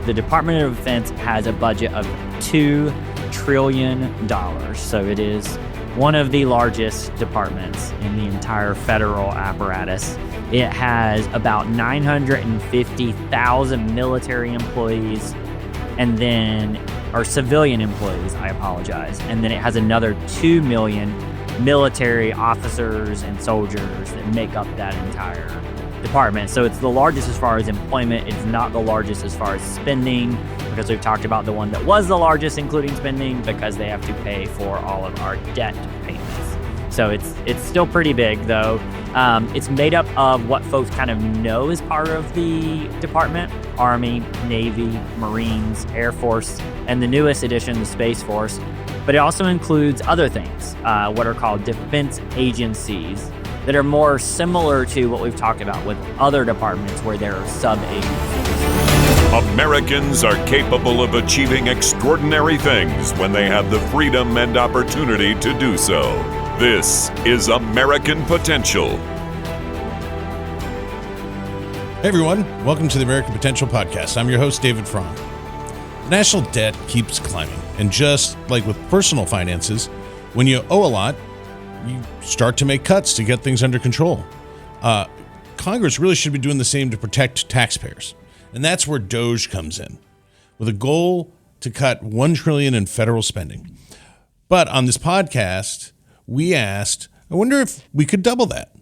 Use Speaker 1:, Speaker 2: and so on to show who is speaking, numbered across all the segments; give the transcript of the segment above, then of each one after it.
Speaker 1: the Department of Defense has a budget of $2 trillion. So it is one of the largest departments in the entire federal apparatus. It has about 950,000 military employees or civilian employees, I apologize. And then it has another 2 million military officers and soldiers that make up that entire department. So it's the largest as far as employment. It's not the largest as far as spending, because we've talked about the one that was the largest, including spending, because they have to pay for all of our debt payments. So it's still pretty big, though. It's made up of what folks kind of know as part of the department: Army, Navy, Marines, Air Force, and the newest addition, the Space Force. But it also includes other things, what are called defense agencies, that are more similar to what we've talked about with other departments where there are sub-agencies.
Speaker 2: Americans are capable of achieving extraordinary things when they have the freedom and opportunity to do so. This is American Potential.
Speaker 3: Hey everyone, welcome to the American Potential Podcast. I'm your host, David Fran. The national debt keeps climbing, and just like with personal finances, when you owe a lot, you start to make cuts to get things under control. Congress really should be doing the same to protect taxpayers. And that's where DOGE comes in, with a goal to cut $1 trillion in federal spending. But on this podcast, we asked, I wonder if we could double that.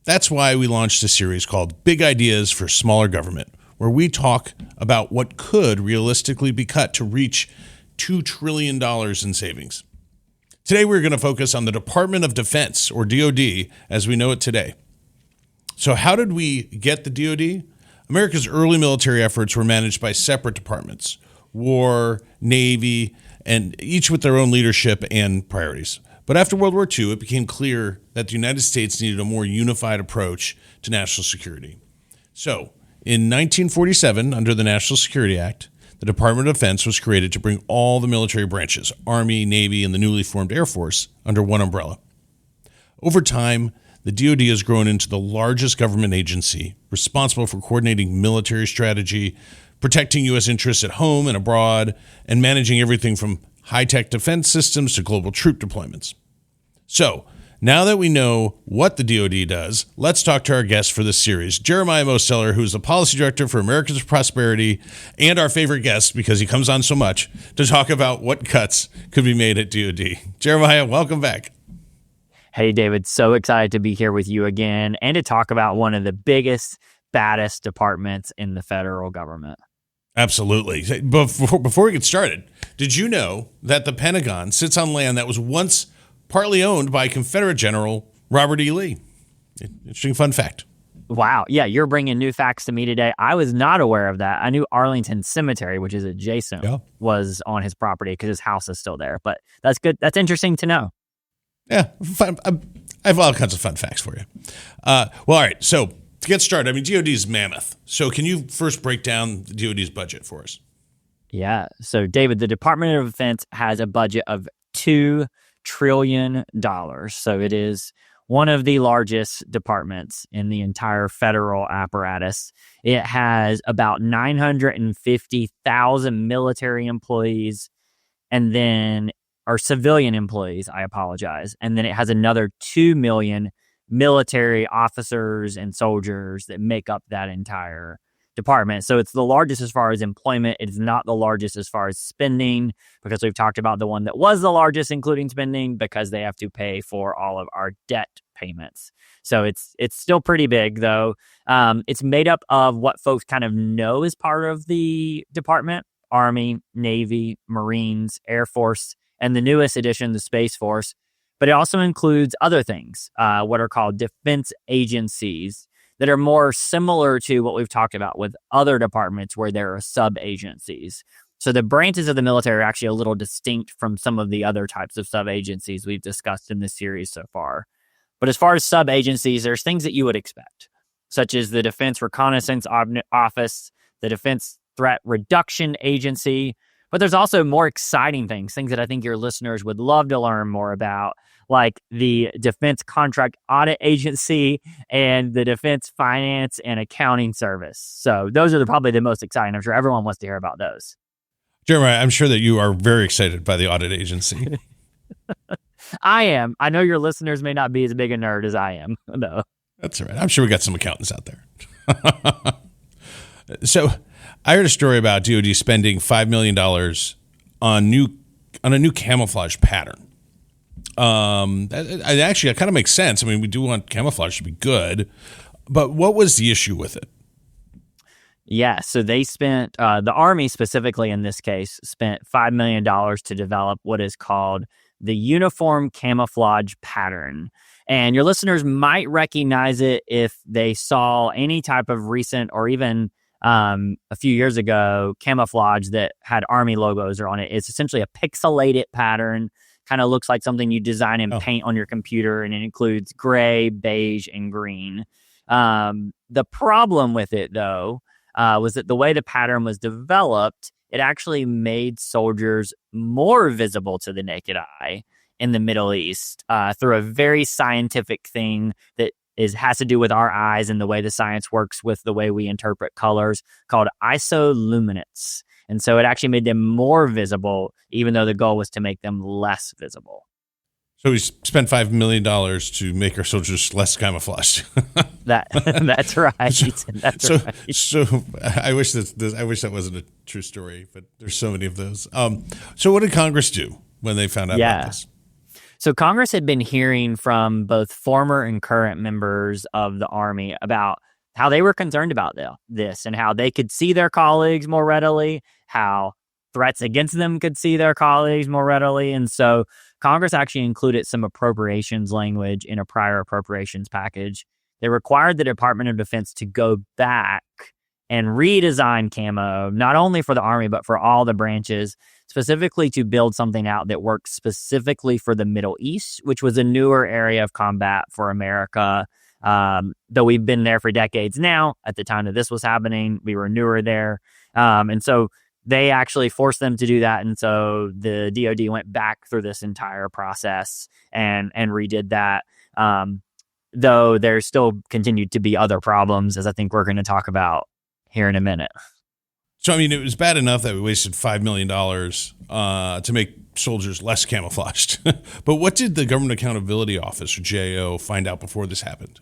Speaker 3: That's why we launched a series called Big Ideas for Smaller Government, where we talk about what could realistically be cut to reach $2 trillion in savings. Today, we're going to focus on the Department of Defense, or DoD, as we know it today. So how did we get the DoD? America's early military efforts were managed by separate departments: War, Navy, and each with their own leadership and priorities. But after World War II, it became clear that the United States needed a more unified approach to national security. So in 1947, under the National Security Act, the Department of Defense was created to bring all the military branches, Army, Navy, and the newly formed Air Force, under one umbrella. Over time, the DoD has grown into the largest government agency responsible for coordinating military strategy, protecting U.S. interests at home and abroad, and managing everything from high-tech defense systems to global troop deployments. So, now that we know what the DoD does, let's talk to our guest for this series, Jeremiah Mosteller, who's the Policy Director for Americans Prosperity, and our favorite guest, because he comes on so much, to talk about what cuts could be made at DoD. Jeremiah, welcome back.
Speaker 1: Hey, David, so excited to be here with you again and to talk about one of the biggest, baddest departments in the federal government.
Speaker 3: Absolutely. Before we get started, did you know that the Pentagon sits on land that was once partly owned by Confederate General Robert E. Lee? Interesting fun fact.
Speaker 1: Wow. Yeah, you're bringing new facts to me today. I was not aware of that. I knew Arlington Cemetery, which is adjacent, was on his property because his house is still there. But that's good. That's interesting to know.
Speaker 3: Yeah, fun. I have all kinds of fun facts for you. Well, all right. So to get started, I mean, DoD is mammoth. So can you first break down the DoD's budget for us?
Speaker 1: Yeah. So, David, the Department of Defense has a budget of $2 trillion. So it is one of the largest departments in the entire federal apparatus. It has about 950,000 military employees or civilian employees, I apologize. And then it has another 2 million military officers and soldiers that make up that entire department. So it's the largest as far as employment. It is not the largest as far as spending, because we've talked about the one that was the largest, including spending, because they have to pay for all of our debt payments. So it's still pretty big, though. It's made up of what folks kind of know as part of the department: Army, Navy, Marines, Air Force, and the newest addition, the Space Force. But it also includes other things, what are called defense agencies, that are more similar to what we've talked about with other departments where there are sub-agencies. So the branches of the military are actually a little distinct from some of the other types of sub-agencies we've discussed in this series so far. But as far as sub-agencies, there's things that you would expect, such as the Defense Reconnaissance Office, the Defense Threat Reduction Agency, But there's also more exciting things that I think your listeners would love to learn more about, like the Defense Contract Audit Agency and the Defense Finance and Accounting Service. So those are probably the most exciting. I'm sure everyone wants to hear about those.
Speaker 3: Jeremiah, I'm sure that you are very excited by the audit agency.
Speaker 1: I am. I know your listeners may not be as big a nerd as I am, though.
Speaker 3: That's all right. I'm sure we got some accountants out there. So I heard a story about DoD spending $5 million on a new camouflage pattern. That kind of makes sense. I mean, we do want camouflage to be good, but what was the issue with it?
Speaker 1: Yeah, so they spent, the Army specifically in this case, spent $5 million to develop what is called the Uniform Camouflage Pattern. And your listeners might recognize it if they saw any type of recent or even a few years ago camouflage that had Army logos on it. It's essentially a pixelated pattern, kind of looks like something you design and paint on your computer, and it includes gray, beige, and green. The problem with it, though, was that the way the pattern was developed, it actually made soldiers more visible to the naked eye in the Middle East through a very scientific thing that has to do with our eyes and the way the science works with the way we interpret colors, called isoluminance. And so it actually made them more visible, even though the goal was to make them less visible.
Speaker 3: So we spent $5 million to make our soldiers less camouflaged.
Speaker 1: That's right.
Speaker 3: So I wish that wasn't a true story, but there's so many of those. So what did Congress do when they found out about this?
Speaker 1: So Congress had been hearing from both former and current members of the Army about how they were concerned about this and how they could see their colleagues more readily, how threats against them could see their colleagues more readily. And so Congress actually included some appropriations language in a prior appropriations package. They required the Department of Defense to go back and redesign camo, not only for the Army, but for all the branches, specifically to build something out that works specifically for the Middle East, which was a newer area of combat for America. Though we've been there for decades now, at the time that this was happening, we were newer there. And so they actually forced them to do that. And so the DoD went back through this entire process and redid that. Though there still continued to be other problems, as I think we're going to talk about here in a minute.
Speaker 3: So, I mean, it was bad enough that we wasted $5 million to make soldiers less camouflaged. But what did the Government Accountability Office, or GAO, find out before this happened?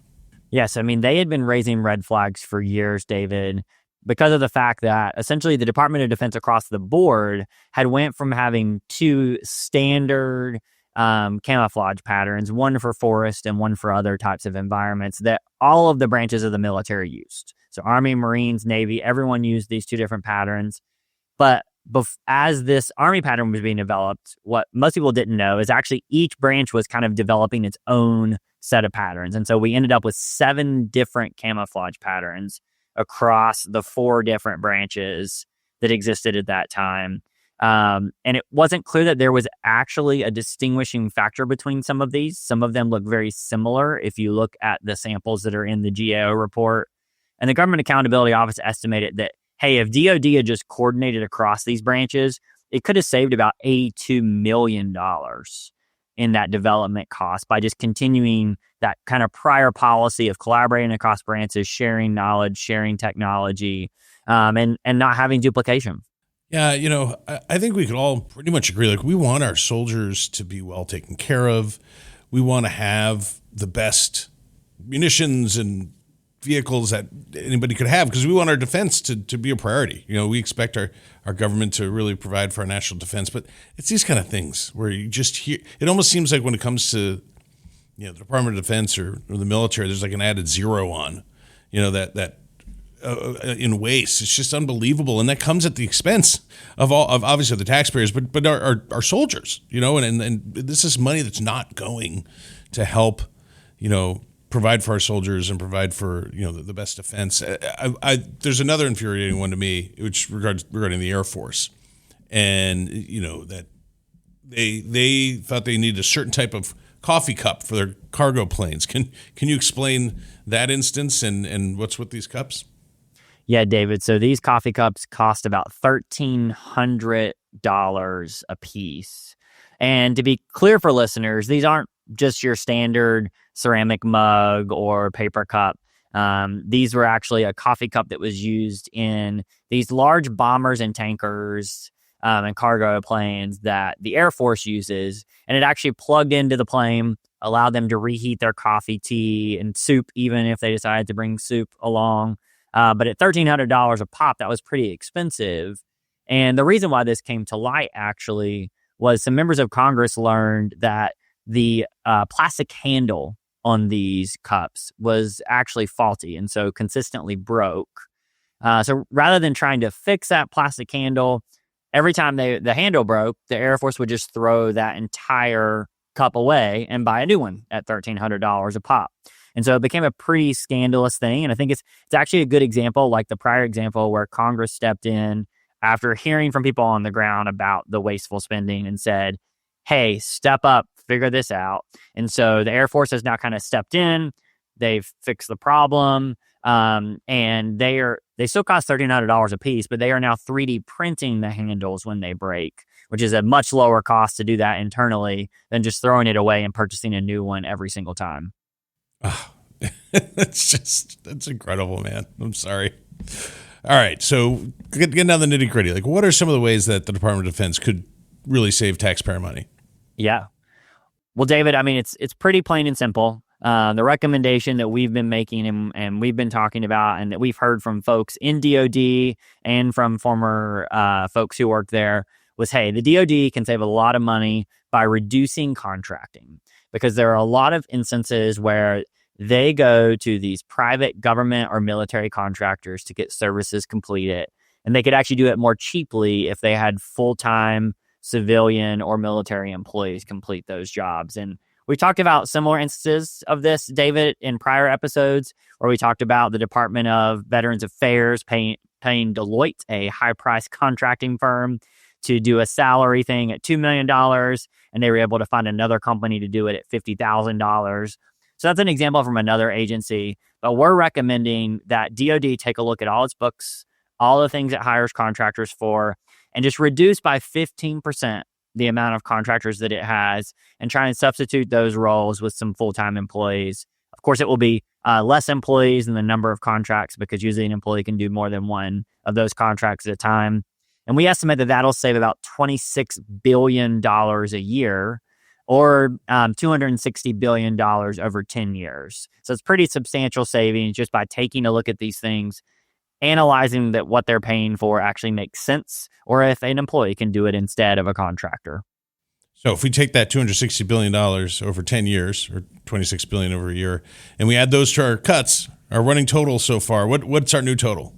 Speaker 1: Yes, I mean, they had been raising red flags for years, David, because of the fact that essentially the Department of Defense across the board had went from having two standard camouflage patterns, one for forest and one for other types of environments, that all of the branches of the military used. So Army, Marines, Navy, everyone used these two different patterns. But as this Army pattern was being developed, what most people didn't know is actually each branch was kind of developing its own set of patterns. And so we ended up with 7 different camouflage patterns across the 4 different branches that existed at that time. And it wasn't clear that there was actually a distinguishing factor between some of these. Some of them look very similar if you look at the samples that are in the GAO report. And the Government Accountability Office estimated that, hey, if DoD had just coordinated across these branches, it could have saved about $82 million in that development cost by just continuing that kind of prior policy of collaborating across branches, sharing knowledge, sharing technology, and not having duplication.
Speaker 3: Yeah, you know, I think we could all pretty much agree. Like, we want our soldiers to be well taken care of. We want to have the best munitions and vehicles that anybody could have, because we want our defense to be a priority. You know, we expect our government to really provide for our national defense, but it's these kind of things where you just hear, it almost seems like when it comes to, you know, the Department of Defense or the military, there's like an added zero on, you know, that in waste. It's just unbelievable. And that comes at the expense of obviously the taxpayers, but our soldiers, you know, and this is money that's not going to help, you know, provide for our soldiers and provide for, you know, the best defense. There's another infuriating one to me, which regarding the Air Force, and you know that they thought they needed a certain type of coffee cup for their cargo planes. Can you explain that instance and what's with these cups?
Speaker 1: Yeah, David. So these coffee cups cost about $1,300 a piece. And to be clear for listeners, these aren't just your standard ceramic mug or paper cup. These were actually a coffee cup that was used in these large bombers and tankers and cargo planes that the Air Force uses. And it actually plugged into the plane, allowed them to reheat their coffee, tea, and soup, even if they decided to bring soup along. But at $1,300 a pop, that was pretty expensive. And the reason why this came to light, actually, was some members of Congress learned that the plastic handle on these cups was actually faulty and so consistently broke. So rather than trying to fix that plastic handle, every time the handle broke, the Air Force would just throw that entire cup away and buy a new one at $1,300 a pop. And so it became a pretty scandalous thing. And I think it's actually a good example, like the prior example where Congress stepped in after hearing from people on the ground about the wasteful spending and said, hey, step up, figure this out. And so the Air Force has now kind of stepped in. They've fixed the problem. And they still cost $1,300 a piece, but they are now 3D printing the handles when they break, which is a much lower cost to do that internally than just throwing it away and purchasing a new one every single time.
Speaker 3: Oh, that's incredible, man. I'm sorry. All right. So getting down the nitty gritty, like what are some of the ways that the Department of Defense could really save taxpayer money?
Speaker 1: Yeah. Well, David, I mean, it's pretty plain and simple. The recommendation that we've been making and we've been talking about and that we've heard from folks in DOD and from former folks who work there was, hey, the DOD can save a lot of money by reducing contracting, because there are a lot of instances where they go to these private government or military contractors to get services completed, and they could actually do it more cheaply if they had full-time civilian or military employees complete those jobs. And we talked about similar instances of this, David, in prior episodes, where we talked about the Department of Veterans Affairs paying Deloitte, a high-priced contracting firm, to do a salary thing at $2 million, and they were able to find another company to do it at $50,000. So that's an example from another agency. But we're recommending that DOD take a look at all its books, all the things it hires contractors for, and just reduce by 15% the amount of contractors that it has and try and substitute those roles with some full-time employees. Of course, it will be less employees than the number of contracts, because usually an employee can do more than one of those contracts at a time. And we estimate that that'll save about $26 billion a year, or $260 billion over 10 years. So it's pretty substantial savings just by taking a look at these things, analyzing that what they're paying for actually makes sense, or if an employee can do it instead of a contractor.
Speaker 3: So if we take that $260 billion over 10 years, or $26 billion over a year, and we add those to our cuts, our running total so far, what's our new total?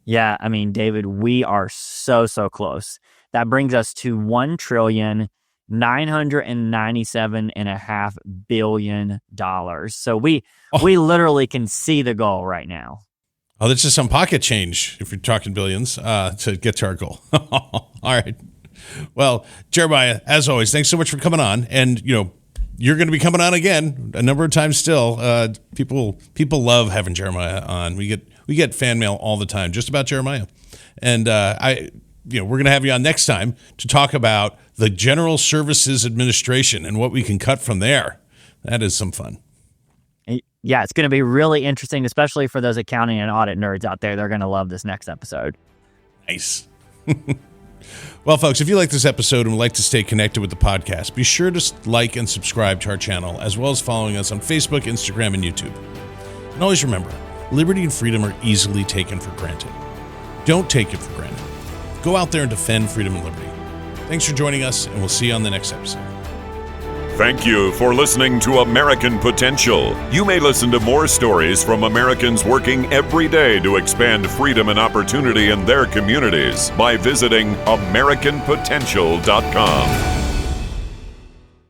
Speaker 1: Yeah, I mean, David, we are so close. That brings us to $1,997.5 billion. So we literally can see the goal right now.
Speaker 3: Oh, that's just some pocket change if you're talking billions to get to our goal. All right. Well, Jeremiah, as always, thanks so much for coming on. And, you're going to be coming on again a number of times still. People love having Jeremiah on. We get fan mail all the time just about Jeremiah. And we're going to have you on next time to talk about the General Services Administration and what we can cut from there. That is some fun.
Speaker 1: Yeah, it's going to be really interesting, especially for those accounting and audit nerds out there. They're going to love this next episode.
Speaker 3: Nice. Well, folks, if you like this episode and would like to stay connected with the podcast, be sure to like and subscribe to our channel, as well as following us on Facebook, Instagram, and YouTube. And always remember, liberty and freedom are easily taken for granted. Don't take it for granted. Go out there and defend freedom and liberty. Thanks for joining us, and we'll see you on the next episode.
Speaker 2: Thank you for listening to American Potential. You may listen to more stories from Americans working every day to expand freedom and opportunity in their communities by visiting AmericanPotential.com.